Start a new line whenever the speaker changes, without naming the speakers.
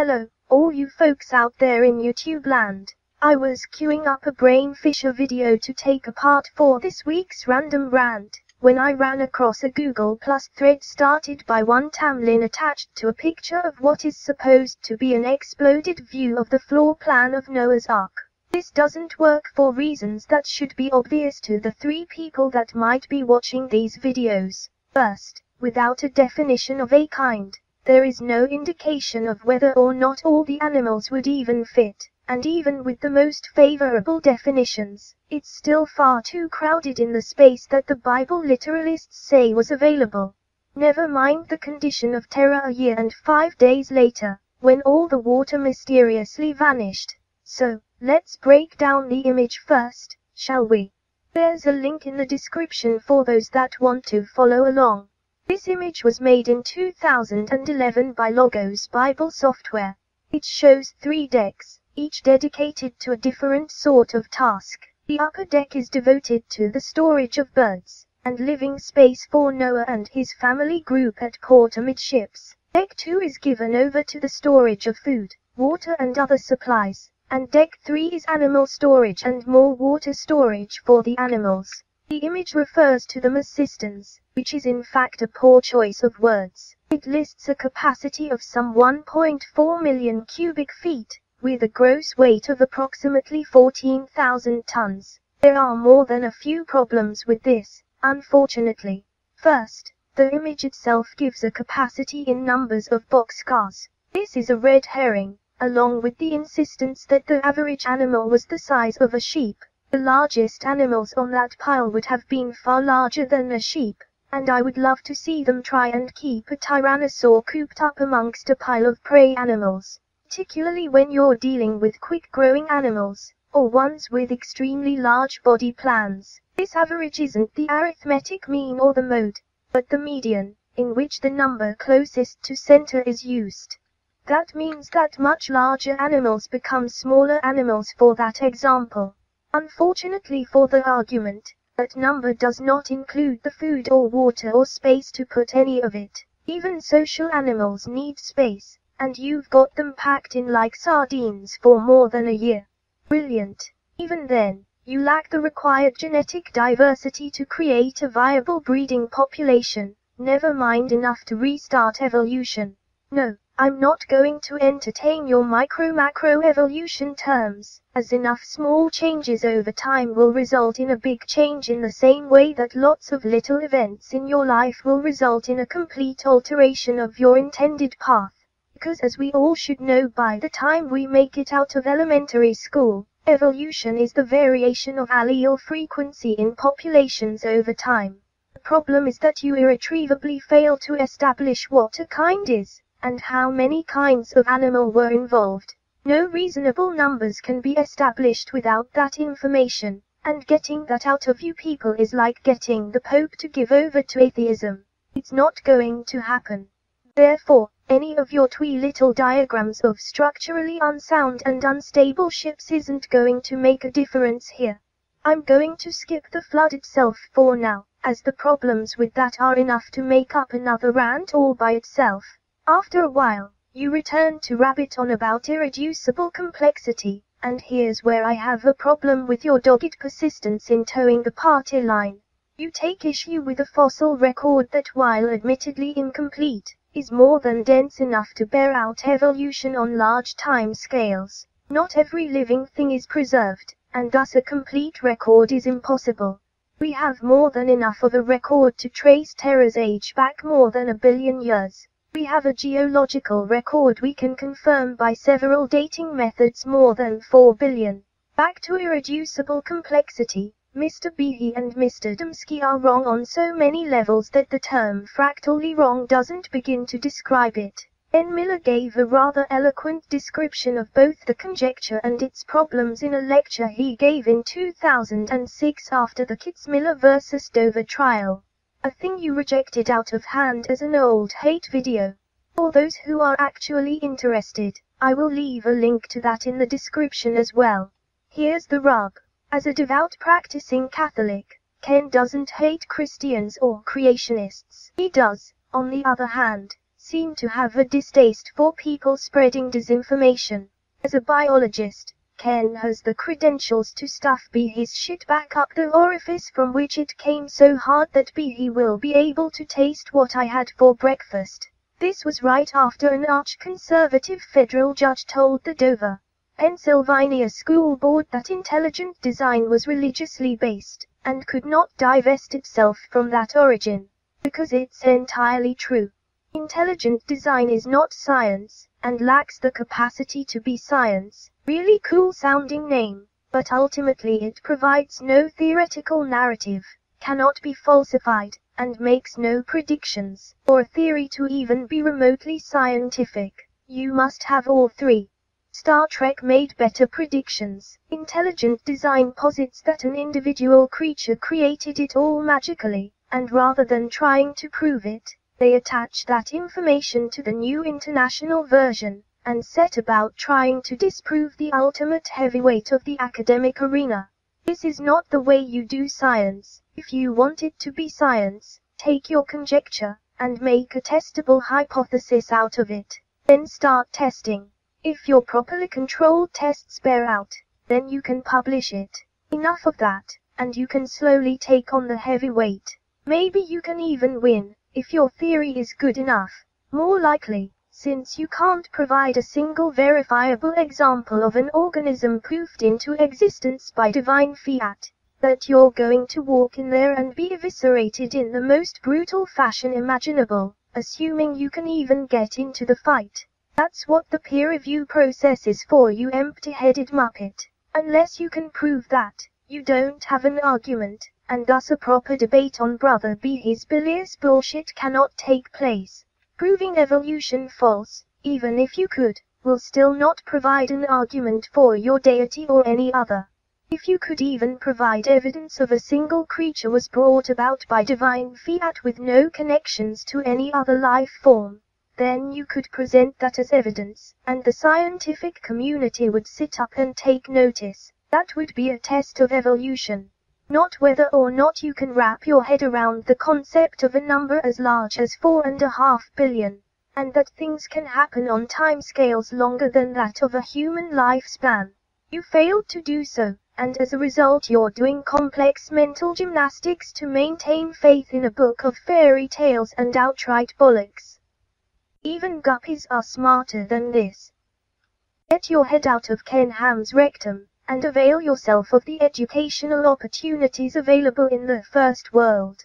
Hello, all you folks out there in YouTube land. I was queuing up a brain fisher video to take apart for this week's random rant, when I ran across a Google Plus thread started by one Tamlin attached to a picture of what is supposed to be an exploded view of the floor plan of Noah's Ark. This doesn't work for reasons that should be obvious to the 3 people that might be watching these videos. First, without a definition of a kind, there is no indication of whether or not all the animals would even fit, and even with the most favorable definitions, it's still far too crowded in the space that the Bible literalists say was available. Never mind the condition of terror a year and 5 days later, when all the water mysteriously vanished. So, let's break down the image first, shall we? There's a link in the description for those that want to follow along. This image was made in 2011 by Logos Bible software. It shows 3 decks, each dedicated to a different sort of task. The upper deck is devoted to the storage of birds and living space for Noah and his family group at port amidships. Deck 2 is given over to the storage of food, water and other supplies, and Deck 3 is animal storage and more water storage for the animals. The image refers to them as cisterns, which is in fact a poor choice of words. It lists a capacity of some 1.4 million cubic feet, with a gross weight of approximately 14,000 tons. There are more than a few problems with this, unfortunately. First, the image itself gives a capacity in numbers of boxcars. This is a red herring, along with the insistence that the average animal was the size of a sheep. The largest animals on that pile would have been far larger than a sheep, and I would love to see them try and keep a tyrannosaur cooped up amongst a pile of prey animals, particularly when you're dealing with quick-growing animals, or ones with extremely large body plans. This average isn't the arithmetic mean or the mode, but the median, in which the number closest to center is used. That means that much larger animals become smaller animals for that example. Unfortunately for the argument, that number does not include the food or water or space to put any of it. Even social animals need space, and you've got them packed in like sardines for more than a year. Brilliant. Even then, you lack the required genetic diversity to create a viable breeding population, never mind enough to restart evolution. No, I'm not going to entertain your micro-macro evolution terms, as enough small changes over time will result in a big change in the same way that lots of little events in your life will result in a complete alteration of your intended path. Because as we all should know by the time we make it out of elementary school, evolution is the variation of allele frequency in populations over time. The problem is that you irretrievably fail to establish what a kind is, and how many kinds of animal were involved. No reasonable numbers can be established without that information, and getting that out of you people is like getting the Pope to give over to atheism. It's not going to happen. Therefore, any of your twee little diagrams of structurally unsound and unstable ships isn't going to make a difference here. I'm going to skip the flood itself for now, as the problems with that are enough to make up another rant all by itself. After a while, you return to rabbit on about irreducible complexity, and here's where I have a problem with your dogged persistence in towing the party line. You take issue with a fossil record that, while admittedly incomplete, is more than dense enough to bear out evolution on large time scales. Not every living thing is preserved, and thus a complete record is impossible. We have more than enough of a record to trace Terra's age back more than 1 billion years. We have a geological record we can confirm by several dating methods more than 4 billion. Back to irreducible complexity, Mr. Behe and Mr. Dembski are wrong on so many levels that the term fractally wrong doesn't begin to describe it. N. Miller gave a rather eloquent description of both the conjecture and its problems in a lecture he gave in 2006 after the Kitzmiller vs. Dover trial. A thing you rejected out of hand as an old hate video. For those who are actually interested, I will leave a link to that in the description as well. Here's the rub. As a devout practicing Catholic, Ken doesn't hate Christians or creationists. He does, on the other hand, seem to have a distaste for people spreading disinformation. As a biologist, Ken has the credentials to stuff his shit back up the orifice from which it came so hard that he will be able to taste what I had for breakfast. This was right after an arch-conservative federal judge told the Dover, Pennsylvania School Board that intelligent design was religiously based, and could not divest itself from that origin, because it's entirely true. Intelligent design is not science, and lacks the capacity to be science. Really cool sounding name, but ultimately it provides no theoretical narrative, cannot be falsified, and makes no predictions, or theory to even be remotely scientific. You must have all three. Star Trek made better predictions. Intelligent design posits that an individual creature created it all magically, and rather than trying to prove it, they attach that information to the new international version, and set about trying to disprove the ultimate heavyweight of the academic arena. This is not the way you do science. If you want it to be science, take your conjecture, and make a testable hypothesis out of it. Then start testing. If your properly controlled tests bear out, then you can publish it. Enough of that, and you can slowly take on the heavyweight. Maybe you can even win, if your theory is good enough. More likely, since you can't provide a single verifiable example of an organism poofed into existence by divine fiat, that you're going to walk in there and be eviscerated in the most brutal fashion imaginable, assuming you can even get into the fight. That's what the peer review process is for, you empty-headed muppet. Unless you can prove that, you don't have an argument, and thus a proper debate on Brother B's bilious bullshit cannot take place. Proving evolution false, even if you could, will still not provide an argument for your deity or any other. If you could even provide evidence of a single creature was brought about by divine fiat with no connections to any other life form, then you could present that as evidence, and the scientific community would sit up and take notice. That would be a test of evolution. Not whether or not you can wrap your head around the concept of a number as large as 4.5 billion, and that things can happen on timescales longer than that of a human lifespan. You failed to do so, and as a result you're doing complex mental gymnastics to maintain faith in a book of fairy tales and outright bollocks. Even guppies are smarter than this. Get your head out of Ken Ham's rectum, and avail yourself of the educational opportunities available in the first world.